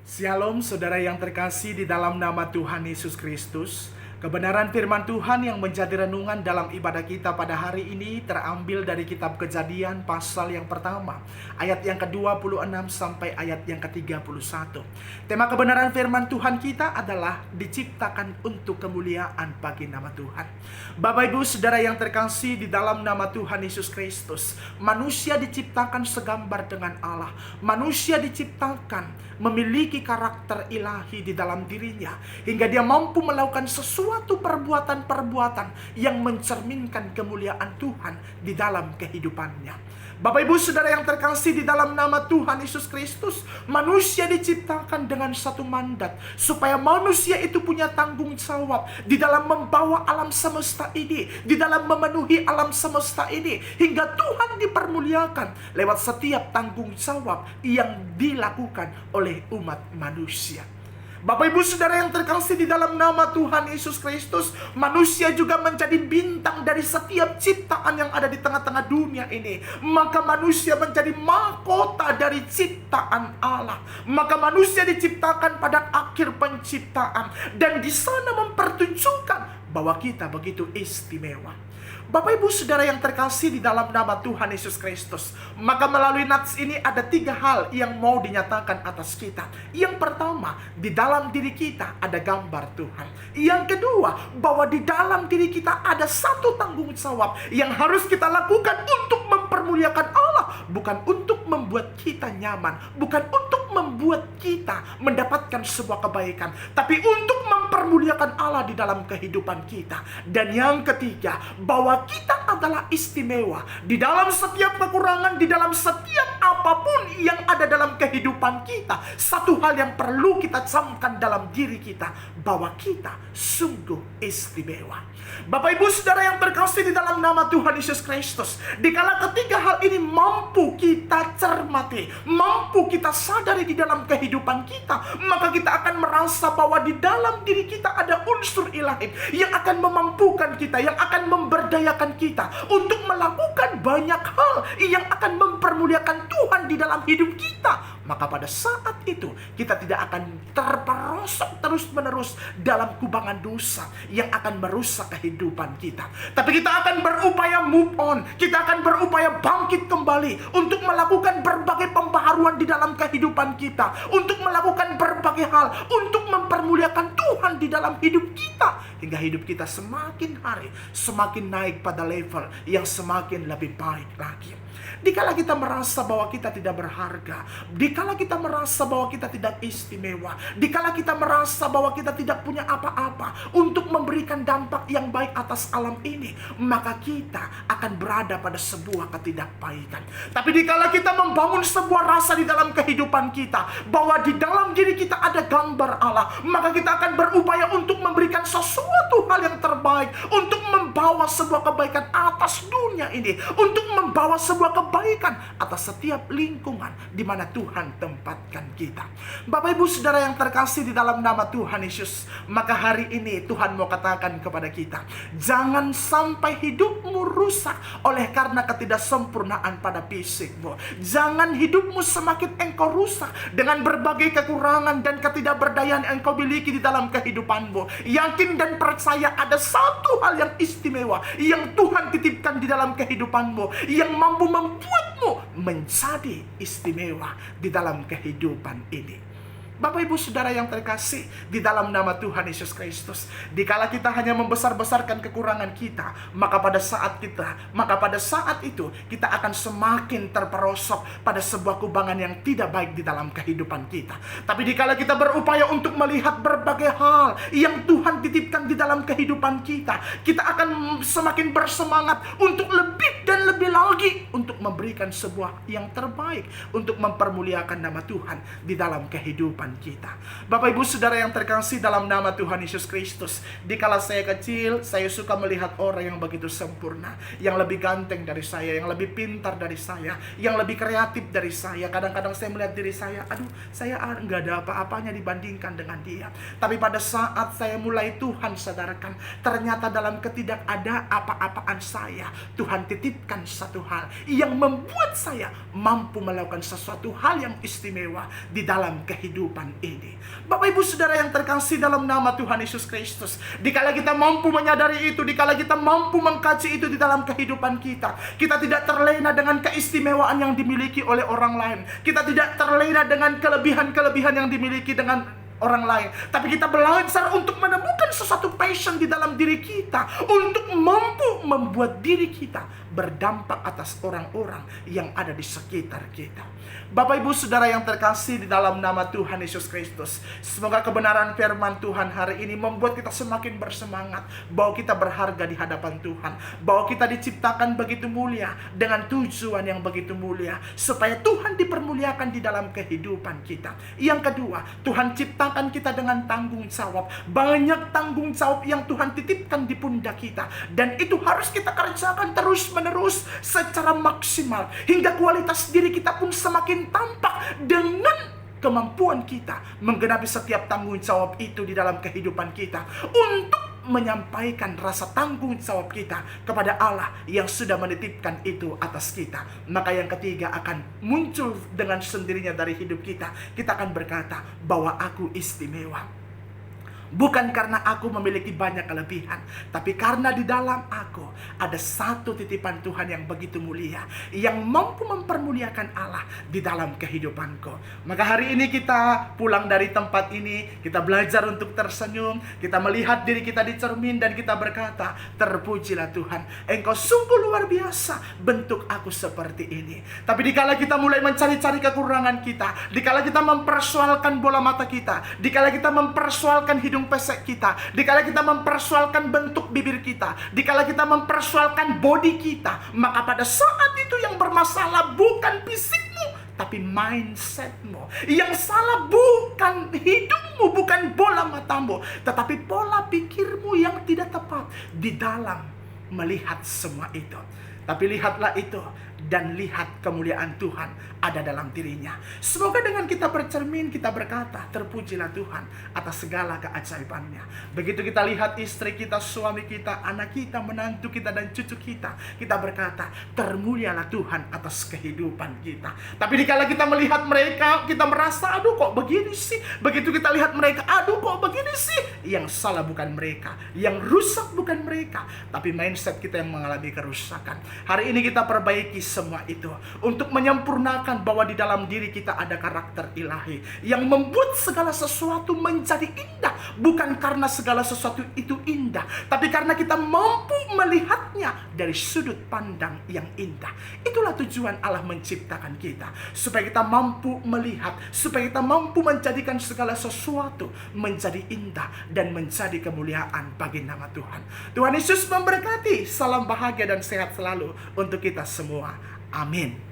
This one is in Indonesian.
Shalom saudara yang terkasih di dalam nama Tuhan Yesus Kristus. Kebenaran firman Tuhan yang menjadi renungan dalam ibadah kita pada hari ini terambil dari kitab Kejadian pasal yang pertama, ayat yang ke-26 sampai ayat yang ke-31. Tema kebenaran firman Tuhan kita adalah diciptakan untuk kemuliaan bagi nama Tuhan. Bapak Ibu saudara yang terkasih di dalam nama Tuhan Yesus Kristus, manusia diciptakan segambar dengan Allah. Manusia diciptakan memiliki karakter ilahi di dalam dirinya, hingga dia mampu melakukan sesuatu perbuatan-perbuatan yang mencerminkan kemuliaan Tuhan di dalam kehidupannya. Bapak Ibu saudara yang terkasih di dalam nama Tuhan Yesus Kristus, manusia diciptakan dengan satu mandat, supaya manusia itu punya tanggung jawab di dalam membawa alam semesta ini, di dalam memenuhi alam semesta ini, hingga Tuhan dipermuliakan lewat setiap tanggung jawab yang dilakukan oleh umat manusia. Bapak Ibu saudara yang terkasih di dalam nama Tuhan Yesus Kristus, manusia juga menjadi bintang dari setiap ciptaan yang ada di tengah-tengah dunia ini. Maka manusia menjadi mahkota dari ciptaan Allah. Maka manusia diciptakan pada akhir penciptaan, dan di sana mempertunjukkan bahwa kita begitu istimewa. Bapak Ibu saudara yang terkasih di dalam nama Tuhan Yesus Kristus, maka melalui nats ini ada 3 hal yang mau dinyatakan atas kita. Yang pertama, di dalam diri kita ada gambar Tuhan. Yang kedua, bahwa di dalam diri kita ada satu tanggung jawab yang harus kita lakukan untuk mempermuliakan Allah, bukan untuk membuat kita nyaman, bukan untuk membuat kita mendapatkan sebuah kebaikan, tapi untuk mempermuliakan Allah di dalam kehidupan kita. Dan yang ketiga, bahwa kita adalah istimewa di dalam setiap kekurangan, di dalam setiap apapun yang ada dalam kehidupan kita. Satu hal yang perlu kita camkan dalam diri kita, bahwa kita sungguh istimewa. Bapak Ibu saudara yang terkasih di dalam nama Tuhan Yesus Kristus, dikala ketiga hal ini mampu kita cermati, mampu kita sadari di dalam kehidupan kita, maka kita akan merasa bahwa di dalam diri kita ada unsur ilahi yang akan memampukan kita, yang akan memberdayakan kita untuk melakukan banyak hal yang akan mempermuliakan Tuhan di dalam hidup kita. Maka pada saat itu kita tidak akan terperosok terus-menerus dalam kubangan dosa yang akan merusak kehidupan kita. Tapi kita akan berupaya move on. Kita akan berupaya bangkit kembali untuk melakukan berbagai pembaharuan di dalam kehidupan kita, untuk melakukan berbagai hal, untuk mempermuliakan Tuhan di dalam hidup kita, hingga hidup kita semakin hari semakin naik pada level yang semakin lebih baik lagi. Dikala kita merasa bahwa kita tidak berharga, dikala kita merasa bahwa kita tidak istimewa, dikala kita merasa bahwa kita tidak punya apa-apa untuk memberikan dampak yang baik atas alam ini, maka kita akan berada pada sebuah ketidakbaikan. Tapi dikala kita membangun sebuah rasa di dalam kehidupan kita, bahwa di dalam diri kita ada gambar Allah, maka kita akan berupaya untuk memberikan sesuatu hal yang terbaik, untuk membawa sebuah kebaikan atas dunia ini, untuk membawa sebuah kebaikan atas setiap lingkungan di mana Tuhan tempatkan kita. Bapak Ibu saudara yang terkasih di dalam nama Tuhan Yesus, maka hari ini Tuhan mau katakan kepada kita, jangan sampai hidupmu rusak oleh karena ketidaksempurnaan pada fisikmu. Jangan hidupmu semakin engkau rusak dengan berbagai kekurangan dan ketidakberdayaan yang engkau miliki di dalam kehidupanmu. Yakin dan percaya ada satu hal yang istimewa yang Tuhan titipkan di dalam kehidupanmu, yang mampu membuatmu menjadi istimewa di dalam kehidupan ini. Bapak Ibu saudara yang terkasih di dalam nama Tuhan Yesus Kristus, dikala kita hanya membesar-besarkan kekurangan kita, maka pada saat itu kita akan semakin terperosok pada sebuah kubangan yang tidak baik di dalam kehidupan kita. Tapi dikala kita berupaya untuk melihat berbagai hal yang Tuhan titipkan di dalam kehidupan kita, kita akan semakin bersemangat untuk lebih dan lebih lagi untuk memberikan sebuah yang terbaik, untuk mempermuliakan nama Tuhan di dalam kehidupan kita. Bapak Ibu saudara yang terkasih dalam nama Tuhan Yesus Kristus, dikala saya kecil, saya suka melihat orang yang begitu sempurna, yang lebih ganteng dari saya, yang lebih pintar dari saya, yang lebih kreatif dari saya. Kadang-kadang saya melihat diri saya, aduh, saya nggak ada apa-apanya dibandingkan dengan dia. Tapi pada saat saya mulai Tuhan sadarkan, ternyata dalam ketidakada apa-apaan saya, Tuhan titipkan satu hal yang membuat saya mampu melakukan sesuatu hal yang istimewa di dalam kehidupan kehidupan ini. Bapak Ibu Saudara yang terkasih dalam nama Tuhan Yesus Kristus, dikala kita mampu menyadari itu, dikala kita mampu mengkaji itu di dalam kehidupan kita, kita tidak terlena dengan keistimewaan yang dimiliki oleh orang lain. Kita tidak terlena dengan kelebihan-kelebihan yang dimiliki dengan orang lain, tapi kita belajar untuk menemukan sesuatu passion di dalam diri kita untuk mampu membuat diri kita berdampak atas orang-orang yang ada di sekitar kita. Bapak Ibu Saudara yang terkasih di dalam nama Tuhan Yesus Kristus, semoga kebenaran firman Tuhan hari ini membuat kita semakin bersemangat bahwa kita berharga di hadapan Tuhan, bahwa kita diciptakan begitu mulia dengan tujuan yang begitu mulia, supaya Tuhan dipermuliakan di dalam kehidupan kita. Yang kedua, Tuhan ciptakan kita dengan tanggung jawab. Banyak tanggung jawab yang Tuhan titipkan di pundak kita, dan itu harus kita kerjakan terus-menerus secara maksimal, hingga kualitas diri kita pun semakin tampak dengan kemampuan kita menggenapi setiap tanggung jawab itu di dalam kehidupan kita, untuk menyampaikan rasa tanggung jawab kita kepada Allah yang sudah menitipkan itu atas kita. Maka yang ketiga akan muncul dengan sendirinya dari hidup kita. Kita akan berkata bahwa aku istimewa. Bukan karena aku memiliki banyak kelebihan, tapi karena di dalam aku ada satu titipan Tuhan yang begitu mulia, yang mampu mempermuliakan Allah di dalam kehidupanku. Maka hari ini kita pulang dari tempat ini, kita belajar untuk tersenyum, kita melihat diri kita di cermin dan kita berkata, terpujilah Tuhan, Engkau sungguh luar biasa bentuk aku seperti ini. Tapi dikala kita mulai mencari-cari kekurangan kita, dikala kita mempersoalkan bola mata kita, dikala kita mempersoalkan hidung pesek kita, dikala kita mempersoalkan bentuk bibir kita, dikala kita mempersoalkan body kita, maka pada saat itu yang bermasalah bukan fisikmu, tapi mindsetmu. Yang salah bukan hidungmu, bukan bola matamu, tetapi pola pikirmu yang tidak tepat di dalam melihat semua itu. Tapi lihatlah itu dan lihat kemuliaan Tuhan ada dalam dirinya. Semoga dengan kita bercermin, kita berkata, terpujilah Tuhan atas segala keajaibannya. Begitu kita lihat istri kita, suami kita, anak kita, menantu kita, dan cucu kita, kita berkata, termulialah Tuhan atas kehidupan kita. Tapi dikala kita melihat mereka, kita merasa, aduh kok begini sih. Begitu kita lihat mereka, aduh kok begini sih. Yang salah bukan mereka, yang rusak bukan mereka, tapi mindset kita yang mengalami kerusakan. Hari ini kita perbaiki semua itu untuk menyempurnakan bahwa di dalam diri kita ada karakter ilahi yang membuat segala sesuatu menjadi indah. Bukan karena segala sesuatu itu indah, tapi karena kita mampu melihatnya dari sudut pandang yang indah. Itulah tujuan Allah menciptakan kita, supaya kita mampu melihat, supaya kita mampu menjadikan segala sesuatu menjadi indah dan menjadi kemuliaan bagi nama Tuhan. Tuhan Yesus memberkati. Salam bahagia dan sehat selalu untuk kita semua. Amin.